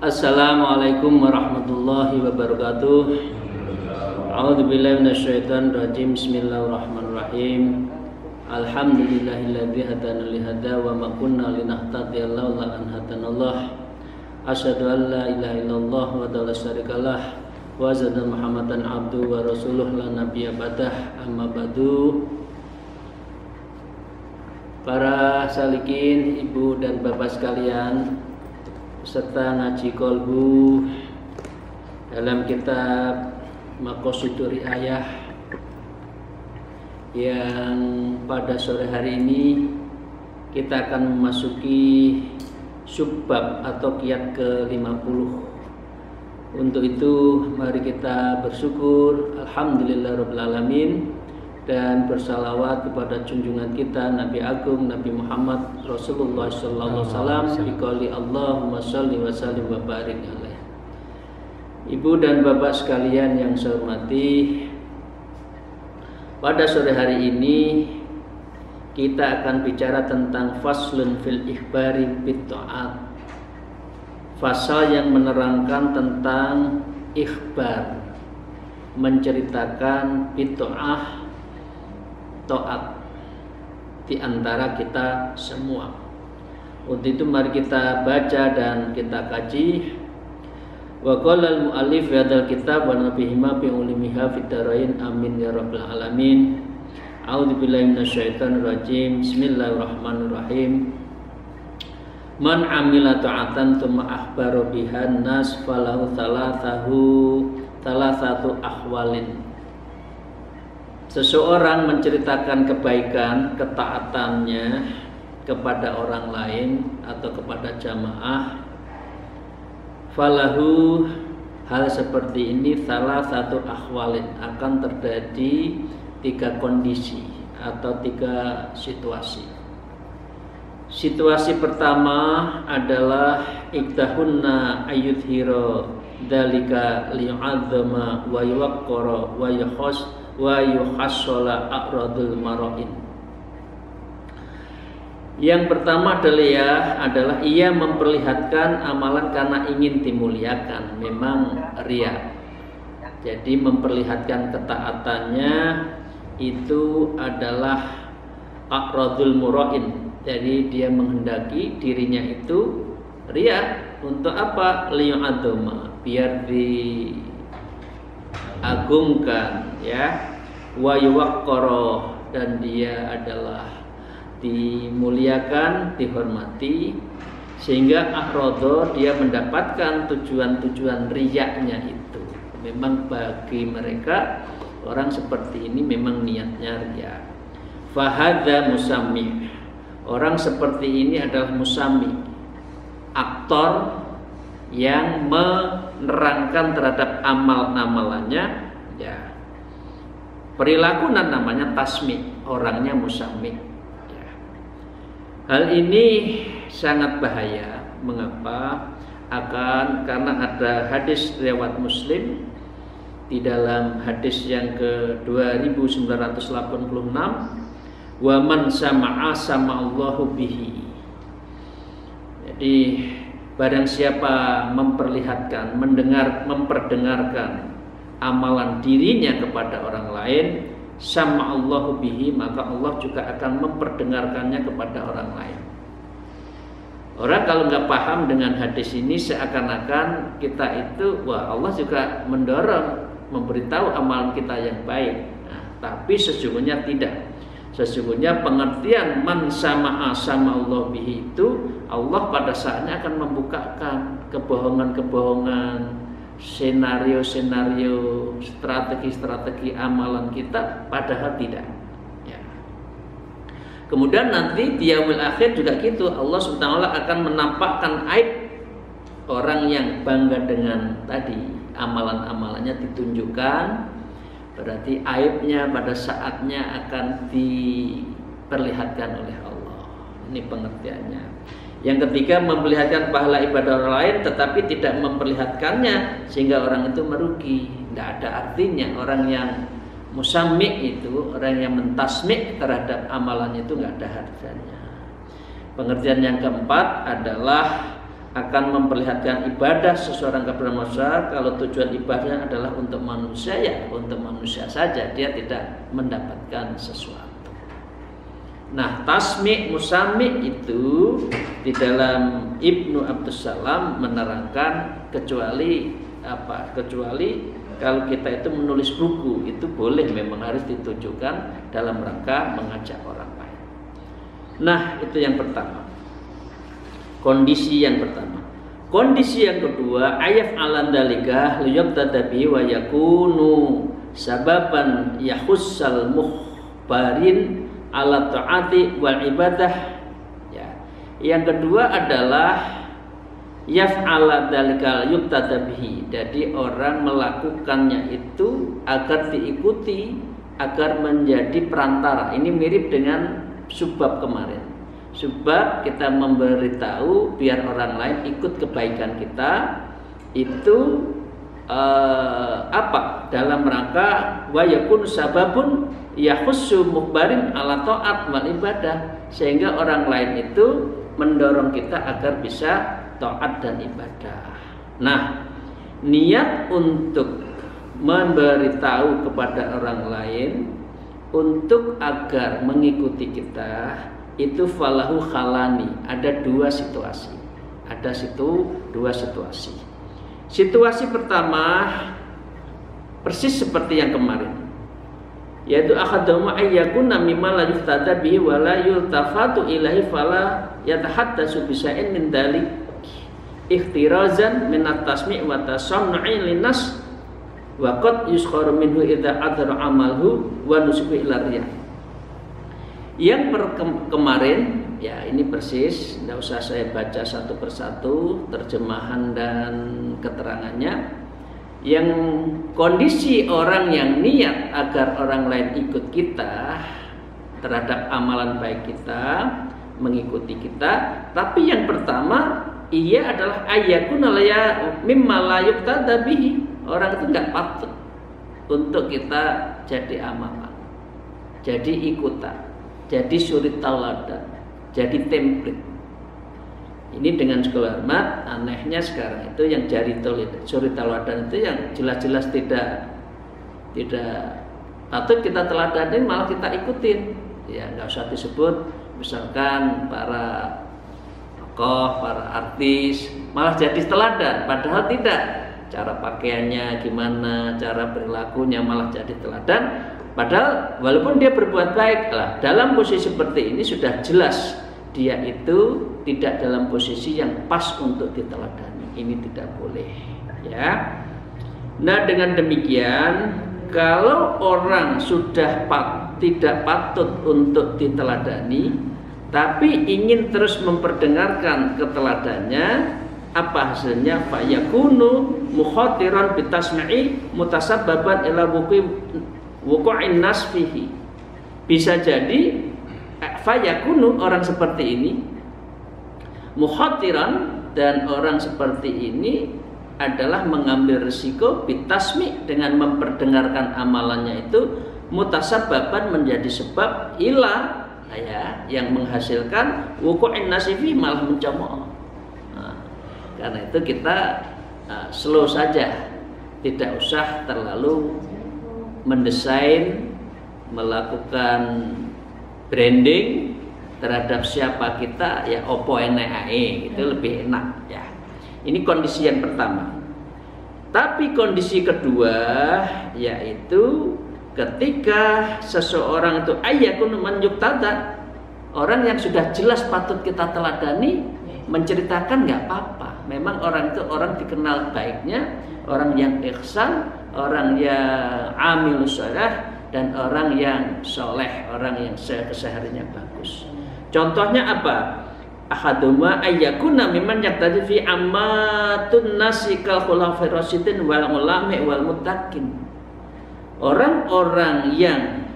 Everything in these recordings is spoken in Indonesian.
Assalamualaikum warahmatullahi wabarakatuh. A'udzubillahi minasyaitonir rajim. Bismillahirrahmanirrahim. Alhamdulillahilladzi hadana li hada wa ma kunna linahtadiya laula an hadanallah. Asyhadu an la ilaha illallah wa la syarikalah wa asyhadu Muhammadan abduhu wa rasuluh la nabiyya ba'dah. Amma ba'du. Para salikin, ibu dan bapak sekalian, serta ngaji kolbu dalam kitab Maqasidul Riayah yang pada sore hari ini kita akan memasuki subbab atau qiyat ke-50. Untuk itu mari kita bersyukur alhamdulillahirabbil alamin dan bersalawat kepada junjungan kita Nabi Agung Nabi Muhammad Rasulullah sallallahu alaihi wasallam biqouli Allahumma shalli wa sallim wa barik alaih. Ibu dan bapak sekalian yang saya hormati, pada sore hari ini kita akan bicara tentang faslun fil ikhbari bit ta'at. Fasal yang menerangkan tentang ikhbar, menceritakan bit ta'ah, taat di antara kita semua. Untuk itu mari kita baca dan kita kaji. Wa qala al-mu'allif fi hadzal kitab wa nabihima bi ulimiha fid darain amin ya rabbal alamin. A'udzubillahi minasyaitonir rajim. Bismillahirrahmanirrahim. Man amila ta'atan tsumma akhbara bihan nas falahu thalathatu ahwalin. Seseorang menceritakan kebaikan, ketaatannya kepada orang lain atau kepada jamaah, falahu, hal seperti ini salah satu ahwalin, akan terjadi 3 kondisi atau 3 situasi. Situasi pertama adalah iktahunna ayyudhira dalika liyu'adzama wa yuwaqqara wa yuhassola a'radul marain. Yang pertama adalah ia memperlihatkan amalan karena ingin dimuliakan, memang riya. Jadi memperlihatkan ketaatannya itu adalah a'radul marain. Jadi dia menghendaki dirinya itu riya. Untuk apa? Liyu'adzama, biar diagungkan, ya, wa yuwaqqara, dan dia adalah dimuliakan, dihormati, sehingga akhradha, dia mendapatkan tujuan-tujuan riyaknya itu. Memang bagi mereka orang seperti ini memang niatnya riya. Fahadza musammi, orang seperti ini adalah musammi, aktor yang menerangkan terhadap amal-amalannya, ya. Perilaku namanya tasmi, orangnya musammi, ya. Hal ini sangat bahaya. Mengapa? Karena ada hadis riwayat Muslim, di dalam hadis yang ke-2986, wa man sama'a sama'allahu bihi. Jadi barang siapa memperlihatkan, memperdengarkan amalan dirinya kepada orang lain, sama'allahu bihi, maka Allah juga akan memperdengarkannya kepada orang lain. Orang kalau nggak paham dengan hadis ini, seakan-akan kita itu, wah, Allah juga mendorong, memberitahu amalan kita yang baik. Nah, tapi sesungguhnya tidak. Sesungguhnya pengertian man sama'a sama'allahu bihi itu, Allah pada saatnya akan membukakan kebohongan-kebohongan, senario-senario, strategi-strategi amalan kita, padahal tidak. Kemudian nanti di yaumil akhir juga gitu, Allah SWT akan menampakkan aib orang yang bangga dengan tadi amalan-amalannya, ditunjukkan berarti aibnya pada saatnya akan diperlihatkan oleh Allah. Ini pengertiannya. Yang ketiga, memperlihatkan pahala ibadah orang lain tetapi tidak memperlihatkannya sehingga orang itu merugi. Tidak ada artinya. Orang yang musammi' itu, orang yang mentasmi' terhadap amalannya itu nggak ada harganya. Pengertian yang keempat adalah akan memperlihatkan ibadah seseorang kepada manusia kalau tujuan ibadahnya adalah untuk manusia, ya untuk manusia saja, dia tidak mendapatkan sesuatu. Nah, tasmi' musami' itu di dalam Ibnu Abdus Salam menerangkan kecuali apa? Kecuali kalau kita itu menulis buku, itu boleh, memang harus ditujukan dalam rangka mengajak orang lain. Nah, itu yang pertama. Kondisi yang pertama. Kondisi yang kedua, ayaf alan dalikah liyabtada bihi wa yakunu sababan yahussal mukhbarin ala ta'ati wal ibadah. Ya. Yang kedua adalah yaf'ala dalikal yubtada bihi. Jadi orang melakukannya itu agar diikuti, agar menjadi perantara. Ini mirip dengan subbab kemarin. Sebab kita memberitahu biar orang lain ikut kebaikan kita itu apa? Dalam rangka wa yakun sababun yakhussu mukhbarin ala ta'at wal ibadah, sehingga orang lain itu mendorong kita agar bisa taat dan ibadah. Nah, niat untuk memberitahu kepada orang lain untuk agar mengikuti kita itu falahu khalani, ada dua situasi. Ada dua situasi. Situasi pertama persis seperti yang kemarin, yaitu akhadama ayyakuna mimma la yuftada bihi wa la yultafatu ilahi fala yatahaddatsu bisa'in min dalik ikhtirazan min at-tasmi' wa tasamnu'i linnas wa qad yuskharu minhu idza adhara amalhu wa nusibu ila riya. Yang kemarin, ya ini persis, tidak usah saya baca satu persatu terjemahan dan keterangannya. Yang kondisi orang yang niat agar orang lain ikut kita terhadap amalan baik kita, mengikuti kita. Tapi yang pertama, ia adalah ayyakuna la mimma la yuqtada bihi. Orang itu nggak patut untuk kita jadi amalan, jadi ikutan, jadi suri tauladan, jadi template. Ini dengan segala hormat, anehnya sekarang itu yang jadi suri tauladan itu yang jelas-jelas tidak patut kita teladanin, malah kita ikutin. Ya nggak usah disebut, misalkan para tokoh, para artis, malah jadi teladan, padahal tidak. Cara pakaiannya gimana, cara perilakunya malah jadi teladan. Padahal walaupun dia berbuat baik lah, dalam posisi seperti ini sudah jelas dia itu tidak dalam posisi yang pas untuk diteladani. Ini tidak boleh, ya. Nah, dengan demikian, kalau orang sudah tidak patut untuk diteladani, tapi ingin terus memperdengarkan keteladannya, apa hasilnya? Fa yakunu mukhatiran bitasmi'i mutasabbaban ila wuqu'in nas fihi. Bisa jadi fayakunu, orang seperti ini mukhatiran, dan orang seperti ini adalah mengambil risiko bitasmi, dengan memperdengarkan amalannya itu mutasabbaban, menjadi sebab ila, ya, yang menghasilkan wuqu'in nas fihi, malah mencemooh. Nah, karena itu kita slow saja, tidak usah terlalu mendesain, melakukan branding terhadap siapa kita, ya opo enek ae, itu lebih enak, ya. Ini kondisi yang pertama. Tapi kondisi kedua yaitu ketika seseorang itu ayyakun man yuqtada, orang yang sudah jelas patut kita teladani, menceritakan nggak apa-apa. Memang orang itu orang dikenal baiknya, orang yang ihsan, orang yang amilus sholeh, dan orang yang soleh, orang yang kesehariannya bagus. Contohnya apa? Ahaduma ayyakuna mimman yaqtadi fi ammatun nasi kal khulafai rasyidin wal ulama wal muttaqin. Orang-orang yang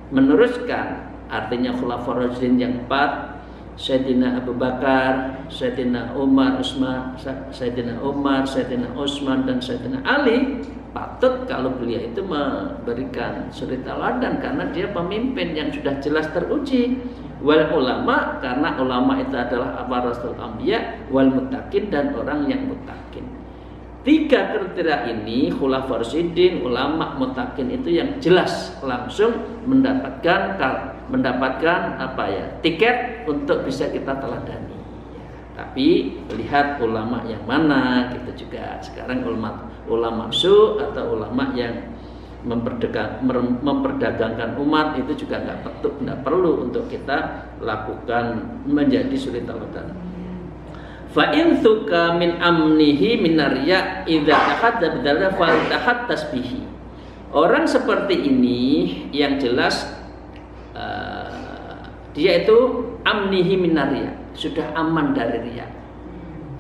meneruskan, artinya Khulafaur Rasyidin yang 4, Sayyidina Abu Bakar, Sayyidina Umar, Sayyidina Utsman dan Sayyidina Ali, patut kalau beliau itu memberikan suri teladan karena dia pemimpin yang sudah jelas teruji. Wal ulama, karena ulama itu adalah warasatul anbiya, wal muttaqin, dan orang yang muttaqin. 3 kriteria ini, Khulafaur Rasyidin, ulama, muttaqin, itu yang jelas langsung mendapatkan tiket untuk bisa kita teladani. Tapi lihat ulama yang mana, kita juga sekarang ulama su atau ulama yang memperdagangkan umat itu juga nggak perlu untuk kita lakukan menjadi suri teladan. Fa in tuka min amnihi minarya idza tahadda bidalla fal tahaddas bihi. Orang seperti ini yang jelas dia itu amnihi minarya, sudah aman dari riya.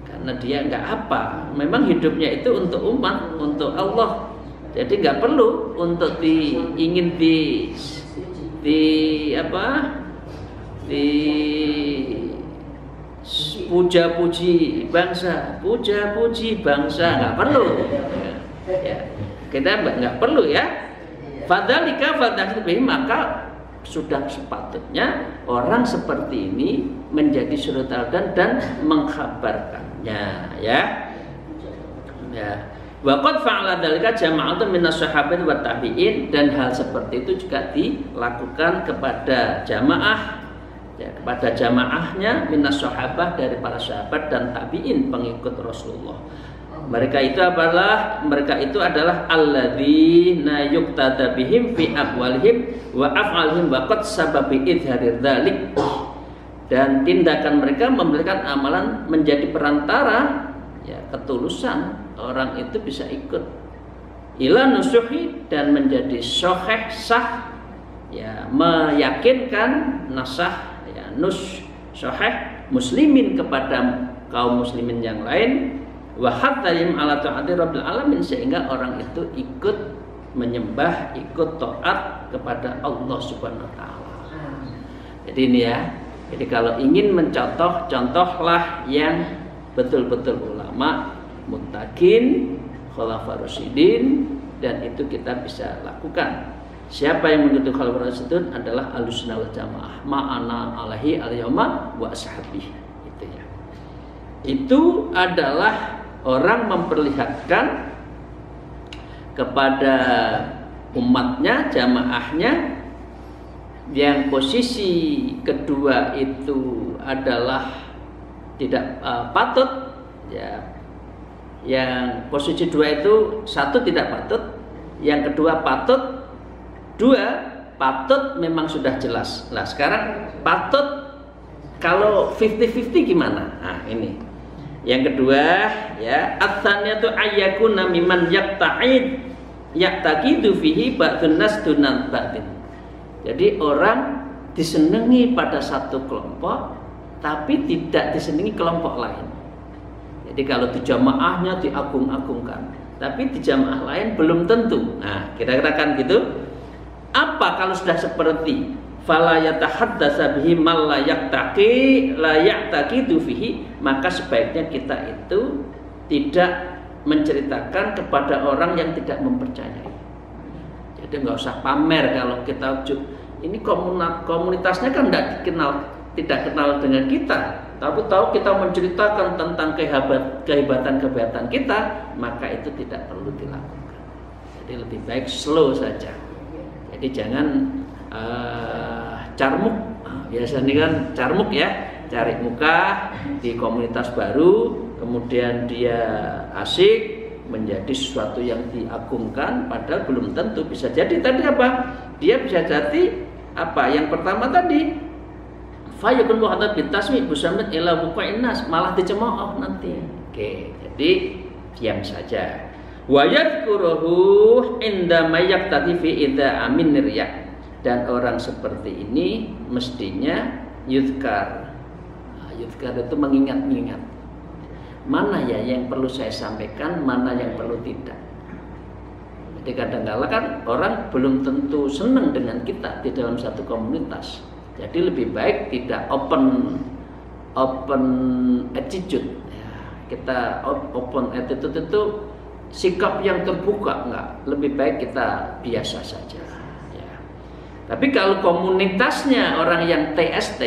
Karena dia nggak apa, memang hidupnya itu untuk umat, untuk Allah. Jadi nggak perlu untuk ingin puja-puji bangsa, nggak perlu. Ya, kita nggak perlu ya. Fadzalika fadzalika, maka sudah sepatutnya orang seperti ini menjadi suri teladan dan mengkhabarkannya, ya. Waqad fa'ala dzalika jama'atun minas sahabat wa tabi'in, dan hal seperti itu juga dilakukan kepada jamaah, ya, kepada jamaahnya minas sahabah, dari para sahabat dan tabi'in pengikut Rasulullah. Mereka itu adalah alladzina yuqtada bihim fi aqwalihim wa af'alihim wa qad sababi idharir dzalik, dan tindakan mereka memberikan amalan menjadi perantara, ya, ketulusan orang itu bisa ikut ila nusuhi, dan menjadi sahih sah, ya, meyakinkan nasah, ya, sahih muslimin kepada kaum muslimin yang lain, wa hattaim ala ta'ati rabbil alamin, sehingga orang itu ikut menyembah, ikut taat kepada Allah Subhanahu wa taala. Jadi ini ya. Jadi kalau ingin mencontoh, contohlah yang betul-betul ulama, muttaqin, Khulafaur Rasyidin, dan itu kita bisa lakukan. Siapa yang mengikuti Khulafaur Rasyidin adalah Ahlussunnah wal Jamaah, ma'ana alaihi al-yauma wa ashabihi. Itu ya. Itu adalah orang memperlihatkan kepada umatnya, jamaahnya, yang posisi kedua itu adalah tidak patut, ya. Yang posisi 2 itu 1 tidak patut, yang kedua patut, 2 patut memang sudah jelas. Nah sekarang patut kalau 50-50 gimana? Nah ini yang kedua, ya, ats-tsaniyatu ayyakuna mimman yaqtaqidu fihi ba'dun nas dunan ba'din. Jadi orang disenangi pada satu kelompok tapi tidak disenangi kelompok lain. Jadi kalau di jamaahnya diagung-agungkan, tapi di jamaah lain belum tentu. Nah, kira-kira kan gitu. Apa kalau sudah seperti fala yatahaddasa bihi man la yaqtaqidu fihi, maka sebaiknya kita itu tidak menceritakan kepada orang yang tidak mempercayai. Jadi nggak usah pamer kalau kita ini komunitasnya kan tidak kenal dengan kita, tapi tahu kita menceritakan tentang kehebatan kita, maka itu tidak perlu dilakukan. Jadi lebih baik slow saja. Jadi jangan carmuk. Biasanya kan carmuk, ya, cari muka di komunitas baru, kemudian dia asik menjadi sesuatu yang diagungkan, padahal belum tentu. Bisa jadi tadi apa? Dia bisa jadi apa? Yang pertama tadi fayakun muhaddad bitasmi busamit ila buqa'in nas, malah dicemooh nanti. Oke, jadi diam saja. Wa yadhkuruhu inda may yaqtadi fi idza amin riya, dan orang seperti ini mestinya yudhkar. Yudhkar itu mengingat-ingat. Mana ya yang perlu saya sampaikan, mana yang perlu tidak. Jadi kadang-kala kan orang belum tentu senang dengan kita di dalam satu komunitas. Jadi lebih baik tidak open attitude. Ya, kita open attitude itu sikap yang terbuka, enggak. Lebih baik kita biasa saja. Ya. Tapi kalau komunitasnya orang yang TST,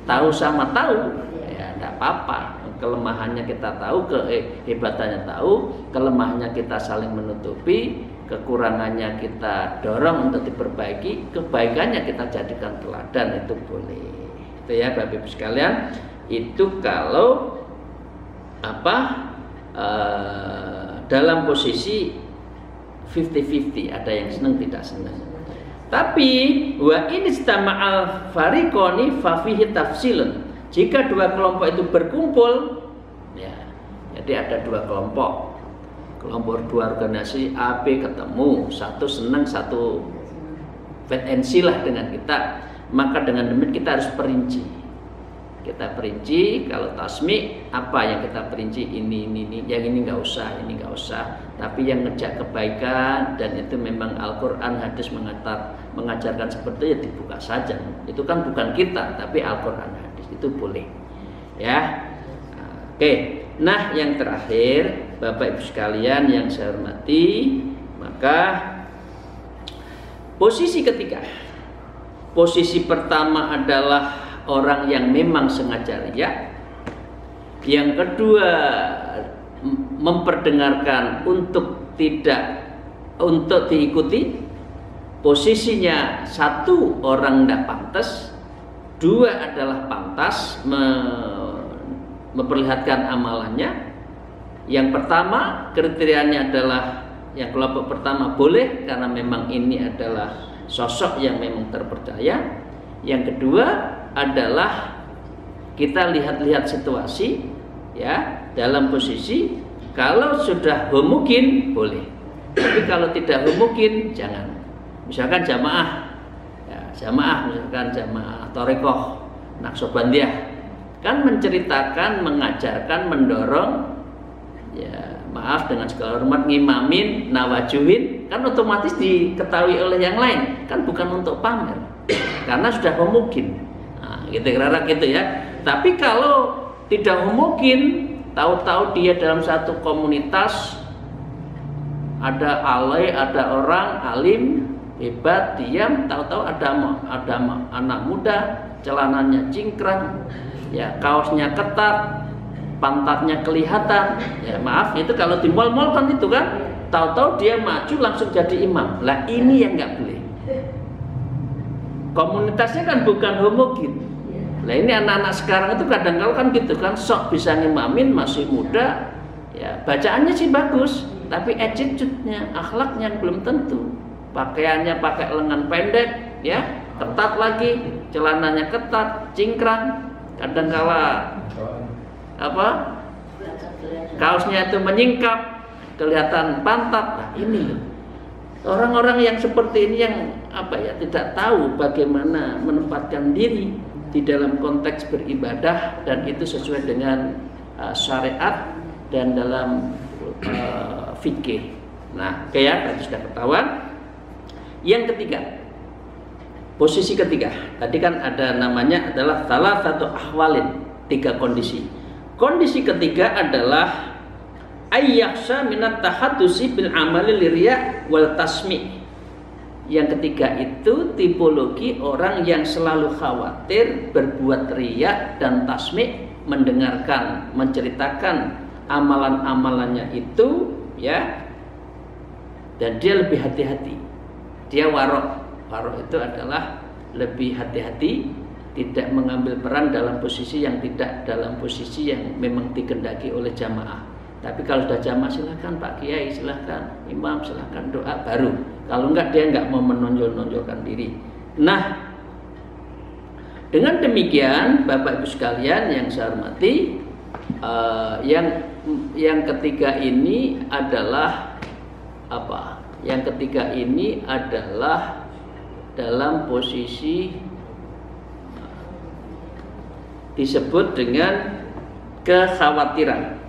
tahu sama tahu, ya enggak apa-apa. Kelemahannya kita tahu, kehebatannya tahu, kelemahannya kita saling menutupi, kekurangannya kita dorong untuk diperbaiki, kebaikannya kita jadikan teladan, itu boleh. Itu ya Bapak Ibu sekalian, itu kalau dalam posisi 50-50, ada yang senang tidak senang. Tapi wa in istama'al fariqani fa fihi tafsilun. Jika dua kelompok itu berkumpul, ya, jadi ada dua kelompok, dua organisasi A, B ketemu, satu senang, satu wait and see lah dengan kita, maka dengan demikian kita harus perinci. Kita perinci, kalau tasmi apa yang kita perinci, ini, yang ini nggak usah, ini nggak usah. Tapi yang ngejak kebaikan dan itu memang Al-Quran, hadis mengajarkan seperti itu, ya dibuka saja. Itu kan bukan kita, tapi Al-Quran, hadis itu boleh. Ya, oke. Nah, yang terakhir, Bapak Ibu sekalian yang saya hormati, maka posisi ketiga. Posisi pertama adalah orang yang memang sengaja riya. Yang kedua, memperdengarkan untuk diikuti. Posisinya satu, orang tidak pantas. Dua adalah pantas memperlihatkan amalannya. Yang pertama kriterianya adalah, yang kelompok pertama boleh karena memang ini adalah sosok yang memang terpercaya. Yang kedua adalah kita lihat-lihat situasi, ya, dalam posisi kalau sudah homogen boleh, tapi kalau tidak homogen jangan. Misalkan jamaah, ya, misalkan jamaah Thariqah Naqsabandiyah kan menceritakan, mengajarkan, mendorong, ya maaf dengan segala hormat, ngimamin, nawajuhin, kan otomatis diketahui oleh yang lain, kan bukan untuk pamer, karena sudah homogen. Nah, gitu kira-kira gitu ya. Tapi kalau tidak homogen, tahu-tahu dia dalam satu komunitas ada alay, ada orang alim hebat, diam, tahu-tahu ada anak muda, celananya cingkrang, ya kaosnya ketat, pantatnya kelihatan, ya maaf itu kalau di mal-mal kan itu kan, tahu-tahu dia maju langsung jadi imam. Lah ini yang nggak boleh. Komunitasnya kan bukan homogen. Lah ini anak-anak sekarang itu kadang-kadang kan gitu kan, sok bisa ngimamin, masih muda, ya bacaannya sih bagus, tapi attitude-nya, akhlaknya belum tentu. Pakaiannya pakai lengan pendek, ya ketat lagi, celananya ketat, cingkrang, kadang-kala kaosnya itu menyingkap, kelihatan pantat. Nah, ini orang-orang yang seperti ini yang tidak tahu bagaimana menempatkan diri di dalam konteks beribadah dan itu sesuai dengan syariat dan dalam fikih. Nah, berarti sudah ketahuan. Yang ketiga, posisi ketiga, tadi kan ada namanya adalah salah satu ahwalin, 3 kondisi. Kondisi ketiga adalah ayyakhsha minat tahaddusi bil amali liriya wal tasmi. Yang ketiga itu tipologi orang yang selalu khawatir berbuat riya dan tasmi, mendengarkan, menceritakan amalan-amalannya itu, ya, dan dia lebih hati-hati. Dia warok itu adalah lebih hati-hati, tidak mengambil peran dalam posisi yang tidak dalam posisi yang memang dikehendaki oleh jamaah. Tapi kalau sudah jamaah silahkan Pak Kiai, silahkan Imam, silahkan doa baru. Kalau enggak dia enggak mau menonjol-nonjolkan diri. Nah, dengan demikian Bapak Ibu sekalian yang saya hormati, yang ketiga ini adalah apa? Yang ketiga ini adalah dalam posisi disebut dengan kekhawatiran.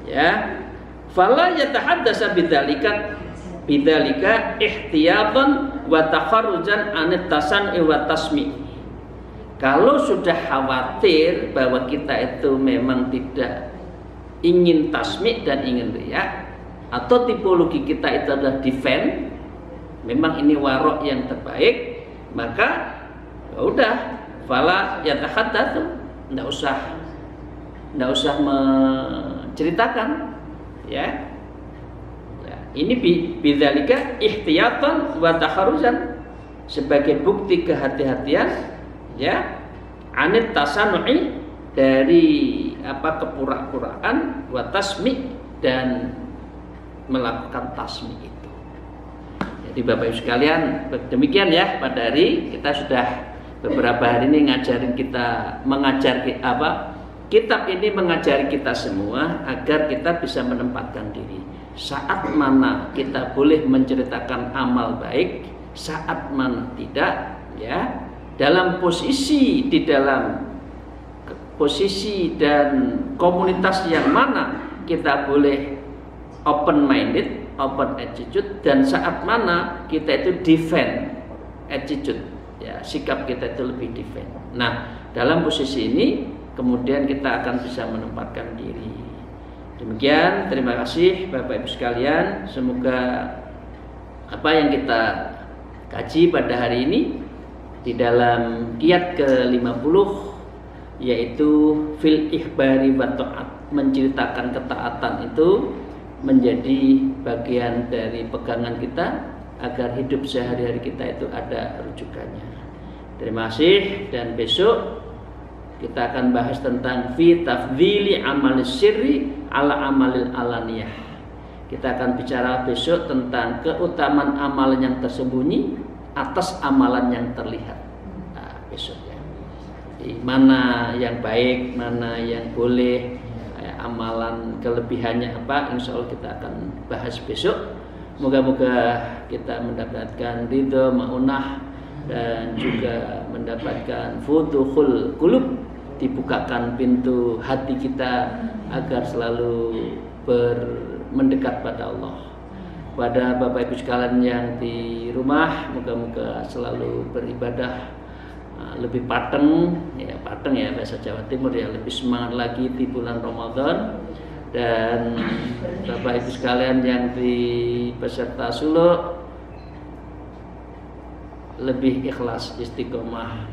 Ya, fala yatahaddasa bidzalika bidzalika ihtiyatan wa takharrujan anit tasan'i wa tasmi. Kalau sudah khawatir bahwa kita itu memang tidak ingin tasmi dan ingin riya, atau tipologi kita itu adalah defend, memang ini warok yang terbaik, maka ya udah, fala yatahaddats, enggak usah menceritakan, ya. Ini bidzalika ihtiyatan wa takharrujan, sebagai bukti kehati-hatian, ya, anit tasannu'i, dari kepura-puraan, wa tasmi, dan melakukan tasmi itu. Jadi Bapak Ibu sekalian, demikian ya pada hari kita sudah beberapa hari ini kitab ini mengajari kita semua agar kita bisa menempatkan diri. Saat mana kita boleh menceritakan amal baik, saat mana tidak, ya. Dalam posisi dan komunitas yang mana kita boleh open minded, open attitude, dan saat mana kita itu defend attitude, ya, sikap kita itu lebih defend. Nah, dalam posisi ini kemudian kita akan bisa menempatkan diri. Demikian, terima kasih Bapak Ibu sekalian. Semoga apa yang kita kaji pada hari ini di dalam kiat ke-50, yaitu fil ikhbari wa ta'at, menceritakan ketaatan itu menjadi bagian dari pegangan kita agar hidup sehari-hari kita itu ada rujukannya. Terima kasih, dan besok kita akan bahas tentang fi tafdhili amalis sirri ala amalil alaniyah. Kita akan bicara besok tentang keutamaan amalan yang tersembunyi atas amalan yang terlihat. Nah, besok ya. Di mana yang baik, mana yang boleh, amalan kelebihannya apa, insya Allah kita akan bahas besok. Moga-moga kita mendapatkan ridho, maunah, dan juga mendapatkan futuhul qulub, dibukakan pintu hati kita agar selalu mendekat pada Allah. Pada Bapak Ibu sekalian yang di rumah, moga-moga selalu beribadah lebih pateng ya bahasa Jawa Timur ya, lebih semangat lagi di bulan Ramadan. Dan Bapak Ibu sekalian yang di peserta suluk, lebih ikhlas, istiqomah,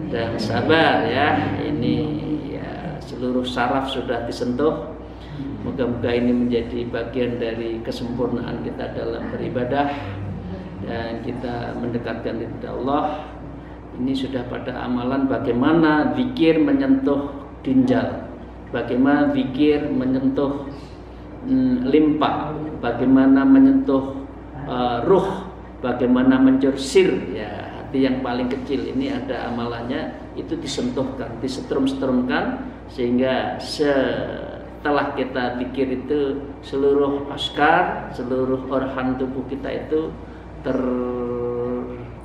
dan sabar ya. Ini ya, seluruh saraf sudah disentuh. Moga-moga ini menjadi bagian dari kesempurnaan kita dalam beribadah dan kita mendekatkan diri kepada Allah. Ini sudah pada amalan bagaimana zikir menyentuh ginjal, bagaimana zikir menyentuh limpa, bagaimana menyentuh ruh, bagaimana mencursir ya, hati yang paling kecil. Ini ada amalannya, itu disentuhkan, disetrum-setrumkan, sehingga setelah kita pikir itu seluruh askar, seluruh organ tubuh kita itu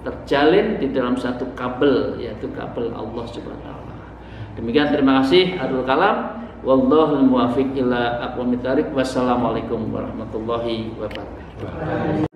terjalin di dalam satu kabel, yaitu kabel Allah Subhanahu wa taala. Demikian, terima kasih. Adul kalam, wallahul muwaffiq ila aqwamit thariq. Wassalamualaikum warahmatullahi wabarakatuh.